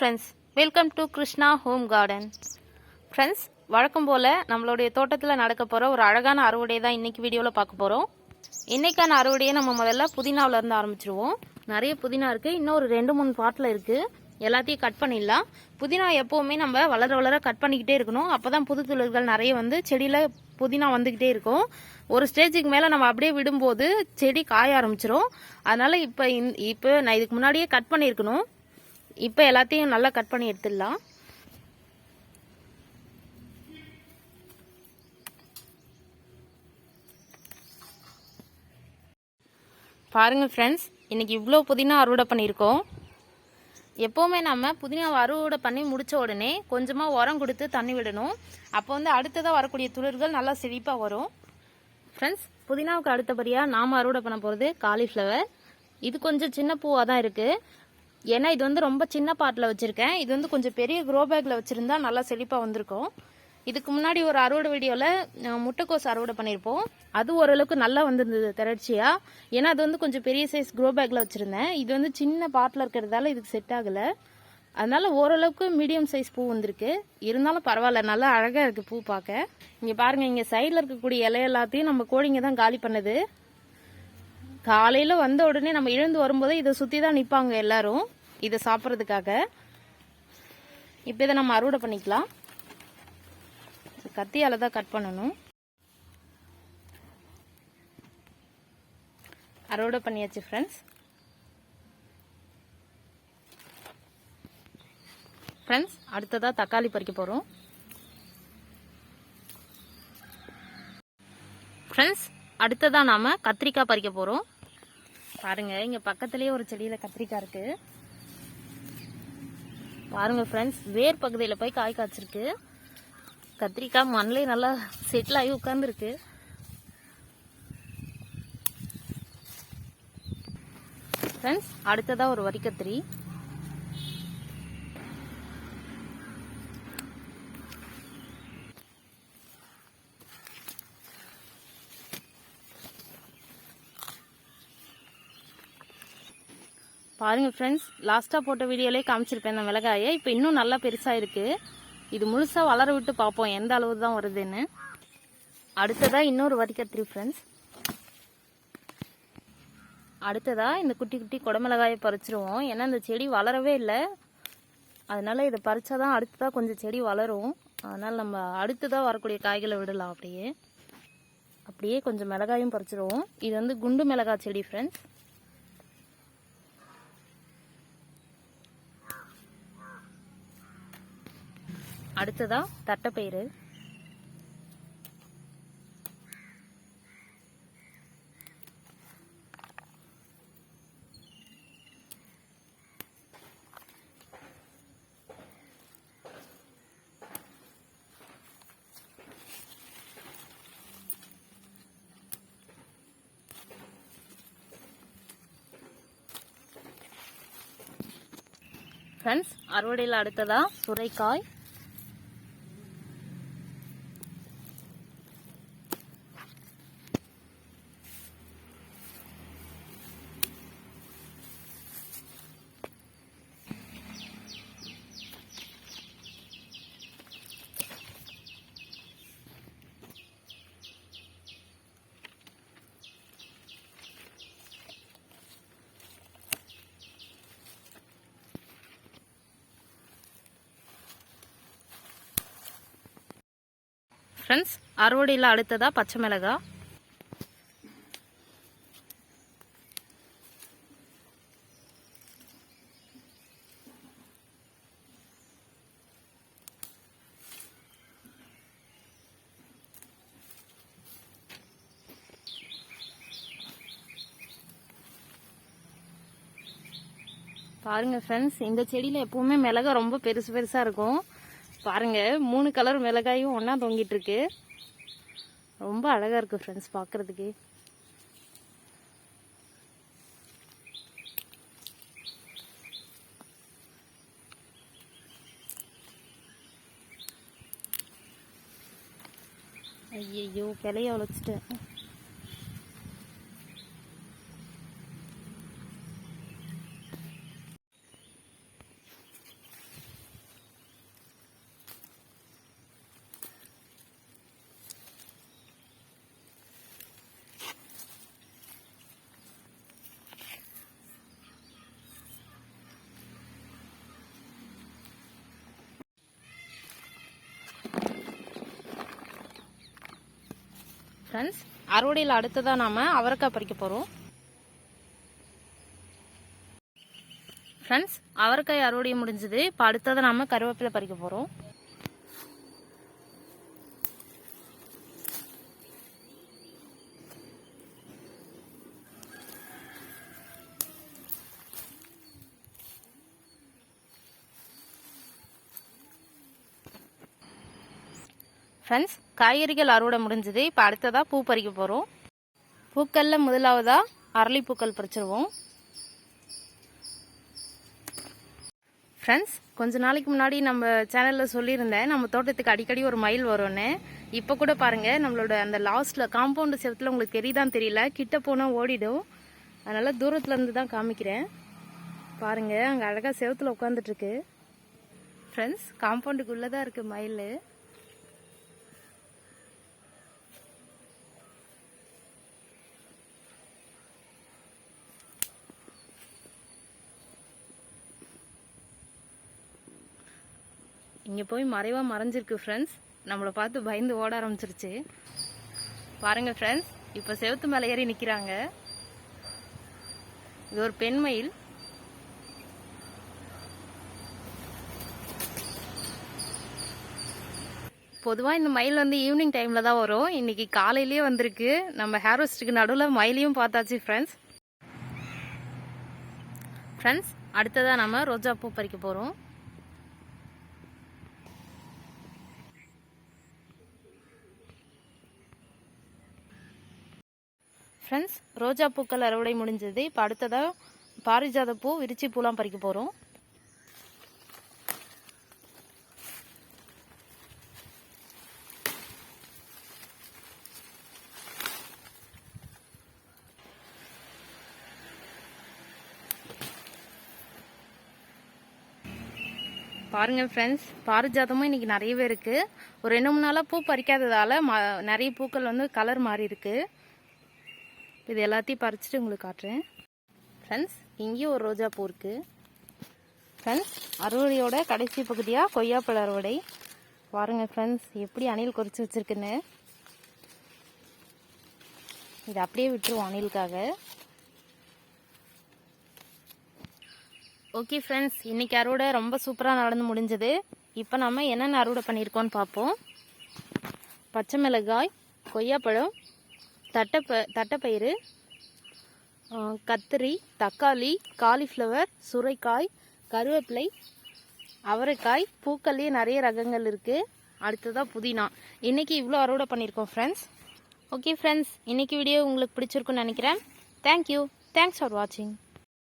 Friends, welcome to krishna-home-garden. Friends, வழக்கம் போல் நம்மளுடைய தோட்டத்தில் நடக்க போகிற ஒரு அழகான அறுவடை தான் இன்றைக்கி வீடியோவில் பார்க்க போகிறோம். இன்றைக்கான அறுவடையை நம்ம முதல்ல புதினாவிலேருந்து ஆரம்பிச்சிருவோம். நிறைய புதினா இருக்குது, இன்னும் ஒரு 2-3 பாட்டில் இருக்குது. எல்லாத்தையும் கட் பண்ணிடலாம். புதினா எப்போவுமே நம்ம வளர வளர கட் பண்ணிக்கிட்டே இருக்கணும். அப்போ தான் புது துளிர்கள் நிறைய வந்து செடியில் புதினா வந்துக்கிட்டே இருக்கும். ஒரு ஸ்டேஜுக்கு மேலே நம்ம அப்படியே விடும்போது செடி காய ஆரம்பிச்சிரும். அதனால் இப்போ நான் இதுக்கு முன்னாடியே கட் பண்ணியிருக்கணும். இப்போ எல்லாத்தையும் நல்லா கட் பண்ணி எடுத்துடலாம். பாருங்க ஃப்ரெண்ட்ஸ், இன்னைக்கு இவ்வளோ புதினா அறுவடை பண்ணியிருக்கோம். எப்போவுமே நம்ம புதினாவை அறுவடை பண்ணி முடித்த உடனே கொஞ்சமாக உரம் கொடுத்து தண்ணி விடணும். அப்போ வந்து அடுத்ததாக வரக்கூடிய துளிர்கள் நல்லா செழிப்பாக வரும். ஃப்ரெண்ட்ஸ், புதினாவுக்கு அடுத்தபடியாக நாம் அறுவடை பண்ண போகிறது காலிஃப்ளவர். இது கொஞ்சம் சின்ன பூவாக தான் இருக்குது. ஏன்னா இது வந்து ரொம்ப சின்ன பாட்டில் வச்சுருக்கேன். இது வந்து கொஞ்சம் பெரிய க்ரோ பேக்கில் வச்சுருந்தா நல்லா செழிப்பாக வந்திருக்கும். இதுக்கு முன்னாடி ஒரு அறுவடை வீடியோவில் முட்டைக்கோஸ் அறுவடை பண்ணியிருப்போம். அது ஓரளவுக்கு நல்லா வந்திருந்தது திரட்சியாக. ஏன்னா அது வந்து கொஞ்சம் பெரிய சைஸ் க்ரோ பேக்கில் வச்சுருந்தேன். இது வந்து சின்ன பாட்டில் இருக்கிறதால இதுக்கு செட் ஆகலை. அதனால ஓரளவுக்கு மீடியம் சைஸ் பூ வந்திருக்கு. இருந்தாலும் பரவாயில்ல, நல்லா அழகாக இருக்குது பூ பார்க்க. இங்கே பாருங்கள், இங்கே சைடில் இருக்கக்கூடிய இலை எல்லாத்தையும் நம்ம கோழிங்க தான் காலி பண்ணுது. காலையில் வந்த உடனே நம்ம எழுந்து வரும்போதே இதை சுற்றி தான் நிற்பாங்க எல்லாரும் இதை சாப்பிட்றதுக்காக. இப்போ இதை நம்ம அறுவடை பண்ணிக்கலாம். கத்தியால் தான் கட் பண்ணணும். அறுவடை பண்ணியாச்சு ஃப்ரெண்ட்ஸ். அடுத்ததாக தக்காளி பறிக்க போகிறோம். ஃப்ரெண்ட்ஸ், அடுத்ததாக நாம் கத்திரிக்காய் பறிக்க போகிறோம். பாருங்கள், இங்கே பக்கத்துலேயே ஒரு செடியில் கத்திரிக்காய் இருக்குது. பாருங்கள் ஃப்ரெண்ட்ஸ், வேர் பகுதியில் போய் காய் காய்ச்சிருக்கு. கத்திரிக்காய் மண்ணிலே நல்லா செட்டில் ஆகி உட்காந்துருக்கு. ஃப்ரெண்ட்ஸ், அடுத்ததாக ஒரு வரிக்கத்திரி. பாருங்கள் ஃப்ரெண்ட்ஸ், லாஸ்ட்டாக போட்ட வீடியோலேயே காமிச்சிருப்பேன் இந்த மிளகாயை. இப்போ இன்னும் நல்லா பெருசாக இருக்குது. இது முழுசாக வளர விட்டு பார்ப்போம் எந்த அளவு தான் வருதுன்னு. அடுத்ததாக இன்னொரு வரிக்கத்திரி ஃப்ரெண்ட்ஸ். அடுத்ததாக இந்த குட்டி குட்டி குடமிளகாயை பறிச்சிருவோம். ஏன்னா இந்த செடி வளரவே இல்லை. அதனால் இதை பறித்தா தான் அடுத்ததாக கொஞ்சம் செடி வளரும். அதனால் நம்ம அடுத்ததாக வரக்கூடிய காய்களை விடலாம். அப்படியே கொஞ்சம் மிளகாயும் பறிச்சிருவோம். இது வந்து குண்டு மிளகாய் செடி ஃப்ரெண்ட்ஸ். அடுத்ததா தட்டைப்பயிறு. ஃப்ரெண்ட்ஸ், அறுவடையில் அடுத்ததா சுரைக்காய். ஃப்ரெண்ட்ஸ், அறுவடையில் அடுத்ததா பச்சை மிளகாய். பாருங்க ஃப்ரெண்ட்ஸ், இந்த செடியில் எப்பவுமே மிளகாய் ரொம்ப பெருசு பெருசாக இருக்கும். பாருங்க, 3 கலர் மிளகாயும் ஒன்றா தொங்கிட்டு இருக்கு. ரொம்ப அழகாக இருக்கு ஃப்ரெண்ட்ஸ் பார்க்குறதுக்கு. ஐயோ, கிளைய உழைச்சிட்டேன். ஃப்ரெண்ட்ஸ், அறுவடையில் அடுத்ததாக நாம் அவரைக்காய் பறிக்க போகிறோம். ஃப்ரெண்ட்ஸ், அவரைக்காய் அறுவடை முடிஞ்சது. இப்போ அடுத்ததாக நாம் கருவேப்பிலை பறிக்க போகிறோம். ஃப்ரெண்ட்ஸ், காய்கறிகள் அறுவடை முடிஞ்சது. இப்போ அடுத்ததாக பூ பறிக்க போகிறோம். பூக்களில் முதலாவதாக அரளிப்பூக்கள் பறிச்சிருவோம். ஃப்ரெண்ட்ஸ், கொஞ்ச நாளைக்கு முன்னாடி நம்ம சேனலில் சொல்லியிருந்தேன் நம்ம தோட்டத்துக்கு அடிக்கடி ஒரு மயில் வரும்னு. இப்போ கூட பாருங்கள், நம்மளோட அந்த லாஸ்ட்டில் காம்பவுண்டு செவத்தில் உங்களுக்கு தெரியுதான்னு தெரியல, கிட்ட போனால் ஓடிடும். அதனால் தூரத்துலேருந்து தான் காமிக்கிறேன். பாருங்கள், அங்கே அழகாக செவத்தில் உட்காந்துட்ருக்கு. ஃப்ரெண்ட்ஸ், காம்பவுண்டுக்குள்ளே தான் இருக்குது மயில். இங்கே போய் மறைவாக மறைஞ்சிருக்கு ஃப்ரெண்ட்ஸ். நம்மளை பார்த்து பயந்து ஓட ஆரம்பிச்சிருச்சு. பாருங்கள் ஃப்ரெண்ட்ஸ், இப்போ செவத்து மேலே ஏறி நிற்கிறாங்க. இது ஒரு பெண் மயில். பொதுவாக இந்த மயில் வந்து ஈவினிங் டைமில் தான் வரும். இன்றைக்கி காலையிலேயே வந்திருக்கு. நம்ம ஹேர்வெஸ்ட்டுக்கு நடுவில் மயிலையும் பார்த்தாச்சு ஃப்ரெண்ட்ஸ். ஃப்ரெண்ட்ஸ், அடுத்ததாக நம்ம ரோஜா பூ பறிக்க போகிறோம். ஃப்ரெண்ட்ஸ், ரோஜா பூக்கள் அறுவடை முடிஞ்சது. இப்போ அடுத்ததாக பாரிஜாத பூ, விரிச்சி பூலாம் பறிக்க போகிறோம். பாருங்கள் ஃப்ரெண்ட்ஸ், பாரிஜாதமும் இன்றைக்கி நிறையவே இருக்குது. ஒரு 2-3 நாளாக பூ பறிக்காததால் நிறைய பூக்கள் வந்து கலர் மாறி இருக்குது. இது எல்லாத்தையும் பறிச்சுட்டு உங்களுக்கு காட்டுறேன். ஃப்ரெண்ட்ஸ், இங்கேயும் ஒரு ரோஜா பூ இருக்குது. ஃப்ரெண்ட்ஸ், அறுவடையோட கடைசி பகுதியாக கொய்யாப்பழ அறுவடை. பாருங்கள் ஃப்ரெண்ட்ஸ், எப்படி அணில் குறித்து வச்சுருக்குன்னு. இது அப்படியே விட்டுருவோம் அணிலுக்காக. ஓகே ஃப்ரெண்ட்ஸ், இன்றைக்கி அறுவடை ரொம்ப சூப்பராக நடந்து முடிஞ்சது. இப்போ நம்ம என்னென்ன அறுவடை பண்ணியிருக்கோன்னு பார்ப்போம். பச்சை மிளகாய், கொய்யாப்பழம், தட்டைப்பயிறு, கத்திரி, தக்காளி, காலிஃப்ளவர், சுரைக்காய், கருவேப்பிலை, அவரைக்காய், பூக்கள்லேயே நிறைய ரகங்கள் இருக்குது. அடுத்ததாக புதினா. இன்றைக்கி இவ்வளோ அறுவடை பண்ணியிருக்கோம் ஃப்ரெண்ட்ஸ். ஓகே ஃப்ரெண்ட்ஸ், இன்றைக்கி வீடியோ உங்களுக்கு பிடிச்சிருக்குன்னு நினைக்கிறேன். தேங்க்யூ. தேங்க்ஸ் ஃபார் வாட்சிங்.